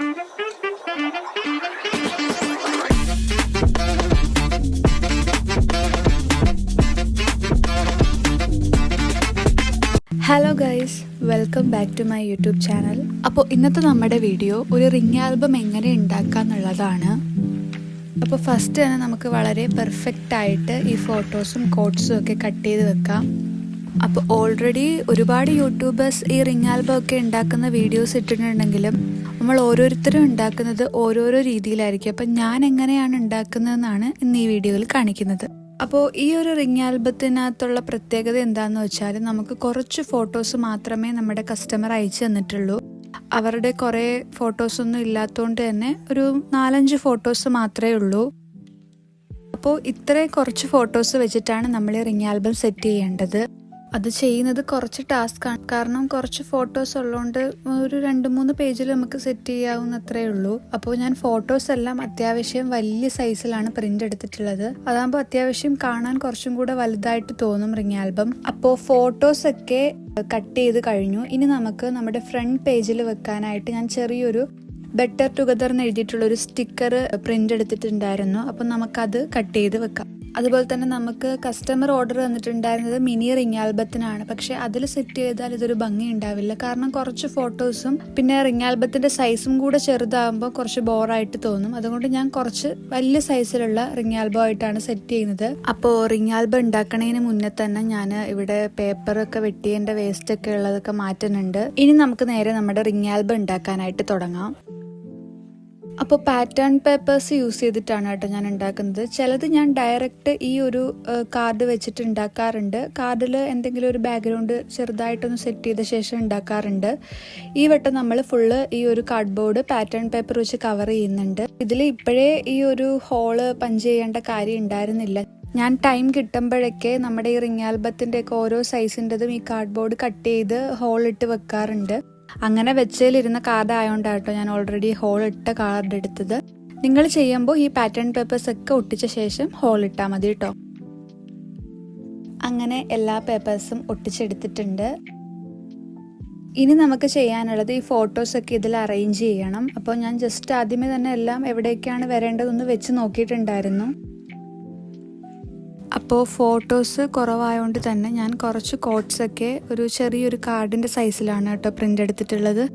Hello guys, welcome back to my YouTube channel. അപ്പോൾ ഇന്നത്തെ നമ്മുടെ വീഡിയോ ഒരു റിംഗ് ആൽബം എങ്ങനെ ഉണ്ടാക്കുക എന്നുള്ളതാണ്. അപ്പോൾ ഫസ്റ്റ് തന്നെ നമുക്ക് വളരെ പെർഫെക്റ്റ് ആയിട്ട് ഈ ഫോട്ടോസും കോട്ട്സും ഒക്കെ കട്ട് ചെയ്ത് വെക്കാം. അപ്പോൾ ഓൾറെഡി ഒരുപാട് യൂട്യൂബേഴ്സ് ഈ റിംഗ് ആൽബം ഒക്കെ ഉണ്ടാക്കുന്ന വീഡിയോസ് ഇട്ടിട്ടുണ്ടെങ്കിലും നമ്മൾ ഓരോരുത്തരും ഉണ്ടാക്കുന്നത് ഓരോരോ രീതിയിലായിരിക്കും. അപ്പം ഞാൻ എങ്ങനെയാണ് ഉണ്ടാക്കുന്നതെന്നാണ് ഇന്ന് ഈ വീഡിയോയിൽ കാണിക്കുന്നത്. അപ്പോൾ ഈ ഒരു റിംഗ് ആൽബത്തിനകത്തുള്ള പ്രത്യേകത എന്താണെന്ന് വെച്ചാൽ, നമുക്ക് കുറച്ച് ഫോട്ടോസ് മാത്രമേ നമ്മുടെ കസ്റ്റമർ അയച്ചു തന്നിട്ടുള്ളൂ. അവരുടെ കുറേ ഫോട്ടോസൊന്നും ഇല്ലാത്തതുകൊണ്ട് തന്നെ ഒരു 4-5 ഫോട്ടോസ് മാത്രമേ ഉള്ളൂ. അപ്പോൾ ഇത്രയും കുറച്ച് ഫോട്ടോസ് വെച്ചിട്ടാണ് നമ്മൾ ഈ റിംഗ് ആൽബം സെറ്റ് ചെയ്യേണ്ടത്. അത് ചെയ്യുന്നത് കുറച്ച് ടാസ്ക്കാണ്, കാരണം കുറച്ച് ഫോട്ടോസ് ഉള്ളതുകൊണ്ട് ഒരു 2-3 പേജിൽ നമുക്ക് സെറ്റ് ചെയ്യാവുന്നത്രേ ഉള്ളൂ. അപ്പോൾ ഞാൻ ഫോട്ടോസ് എല്ലാം അത്യാവശ്യം വലിയ സൈസിലാണ് പ്രിന്റ് എടുത്തിട്ടുള്ളത്. അതാകുമ്പോൾ അത്യാവശ്യം കാണാൻ കുറച്ചും കൂടെ വലുതായിട്ട് തോന്നും റിംഗ് ആൽബം. അപ്പോൾ ഫോട്ടോസ് ഒക്കെ കട്ട് ചെയ്ത് കഴിഞ്ഞു. ഇനി നമുക്ക് നമ്മുടെ ഫ്രണ്ട് പേജിൽ വെക്കാനായിട്ട് ഞാൻ ചെറിയൊരു ബെറ്റർ ടുഗദർ എന്ന് എഴുതിയിട്ടുള്ളൊരു സ്റ്റിക്കർ പ്രിന്റ് എടുത്തിട്ടുണ്ടായിരുന്നു. അപ്പം നമുക്കത് കട്ട് ചെയ്ത് വെക്കാം. അതുപോലെ തന്നെ നമുക്ക് കസ്റ്റമർ ഓർഡർ തന്നിട്ടുണ്ടായിരുന്നത് മിനി റിംഗ് ആൽബത്തിനാണ്. പക്ഷെ അതിൽ സെറ്റ് ചെയ്താൽ ഇതൊരു ഭംഗി ഉണ്ടാവില്ല, കാരണം കുറച്ച് ഫോട്ടോസും പിന്നെ റിംഗ് ആൽബത്തിന്റെ സൈസും കൂടെ ചെറുതാകുമ്പോൾ കുറച്ച് ബോറായിട്ട് തോന്നും. അതുകൊണ്ട് ഞാൻ കുറച്ച് വലിയ സൈസിലുള്ള റിംഗ് ആൽബം ആയിട്ടാണ് സെറ്റ് ചെയ്യുന്നത്. അപ്പോൾ റിംഗ് ആൽബം ഉണ്ടാക്കണതിന് മുന്നേ തന്നെ ഞാൻ ഇവിടെ പേപ്പറൊക്കെ വെട്ടിയതിന്റെ വേസ്റ്റ് ഒക്കെ ഉള്ളതൊക്കെ മാറ്റുന്നുണ്ട്. ഇനി നമുക്ക് നേരെ നമ്മുടെ റിംഗ് ആൽബം ഉണ്ടാക്കാനായിട്ട് തുടങ്ങാം. അപ്പോൾ പാറ്റേൺ പേപ്പേഴ്സ് യൂസ് ചെയ്തിട്ടാണ് കേട്ടോ ഞാൻ ഉണ്ടാക്കുന്നത്. ചിലത് ഞാൻ ഡയറക്റ്റ് ഈ ഒരു കാർഡ് വെച്ചിട്ട് ഉണ്ടാക്കാറുണ്ട്. കാർഡിൽ എന്തെങ്കിലും ഒരു ബാക്ക്ഗ്രൗണ്ട് ചെറുതായിട്ടൊന്ന് സെറ്റ് ചെയ്ത ശേഷം ഉണ്ടാക്കാറുണ്ട്. ഈ വട്ടം നമ്മൾ ഫുള്ള് ഈ ഒരു കാർഡ്ബോർഡ് പാറ്റേൺ പേപ്പർ വെച്ച് കവർ ചെയ്യുന്നുണ്ട്. ഇതിൽ ഇപ്പോഴേ ഈ ഒരു ഹോള് പഞ്ച് ചെയ്യേണ്ട കാര്യം ഉണ്ടായിരുന്നില്ല. ഞാൻ ടൈം കിട്ടുമ്പോഴൊക്കെ നമ്മുടെ ഈ റിംഗ് ആൽബത്തിൻ്റെ ഒക്കെ ഓരോ സൈസിൻ്റെതും ഈ കാർഡ്ബോർഡ് കട്ട് ചെയ്ത് ഹോൾ ഇട്ട് വെക്കാറുണ്ട്. അങ്ങനെ വെച്ചതിലിരുന്ന കാർഡ് ആയതുകൊണ്ടാട്ടോ ഞാൻ ഓൾറെഡി ഹോൾ ഇട്ട കാർഡ് എടുത്തത്. നിങ്ങൾ ചെയ്യുമ്പോൾ ഈ പാറ്റേൺ പേപ്പേഴ്സ് ഒക്കെ ഒട്ടിച്ച ശേഷം ഹോൾ ഇട്ടാൽ മതി കേട്ടോ. അങ്ങനെ എല്ലാ പേപ്പേഴ്സും ഒട്ടിച്ചെടുത്തിട്ടുണ്ട്. ഇനി നമുക്ക് ചെയ്യാനുള്ളത് ഈ ഫോട്ടോസൊക്കെ ഇതിൽ അറേഞ്ച് ചെയ്യണം. അപ്പോൾ ഞാൻ ജസ്റ്റ് ആദ്യമേ തന്നെ എല്ലാം എവിടേക്കാണ് വരേണ്ടതെന്ന് വെച്ച് നോക്കിയിട്ടുണ്ടായിരുന്നു. അപ്പോൾ ഫോട്ടോസ് കുറവായതുകൊണ്ട് തന്നെ ഞാൻ കുറച്ച് കോട്ട്സൊക്കെ ഒരു ചെറിയൊരു കാർഡിൻ്റെ സൈസിലാണ് കേട്ടോ പ്രിൻ്റ് എടുത്തിട്ടുള്ളത്.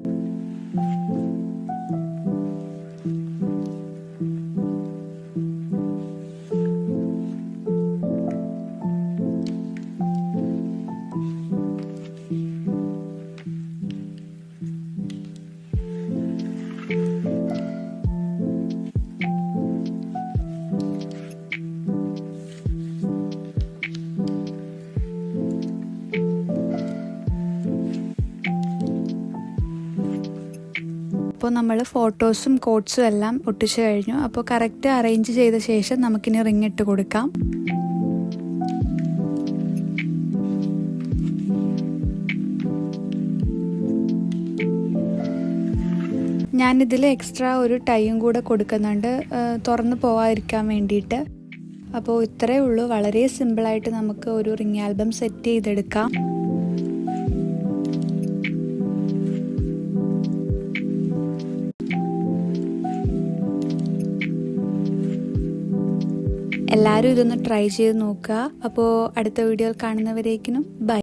അപ്പോൾ നമ്മൾ ഫോട്ടോസും കോട്ട്സും എല്ലാം ഒട്ടിച്ചു കഴിഞ്ഞു. അപ്പോൾ കറക്റ്റ് അറേഞ്ച് ചെയ്ത ശേഷം നമുക്കിനി റിങ് ഇട്ട് കൊടുക്കാം. ഞാനിതിൽ എക്സ്ട്രാ ഒരു ടൈയും കൂടെ കൊടുക്കുന്നുണ്ട്, തുറന്നു പോവാതിരിക്കാൻ വേണ്ടിയിട്ട്. അപ്പോൾ ഇത്രയേ ഉള്ളൂ. വളരെ സിമ്പിളായിട്ട് നമുക്ക് ഒരു റിംഗ് ആൽബം സെറ്റ് ചെയ്തെടുക്കാം. എല്ലാവരും ഇതൊന്ന് ട്രൈ ചെയ്ത് നോക്കുക. അപ്പോൾ അടുത്ത വീഡിയോയിൽ കാണുന്നവരേക്കിനും ബൈ.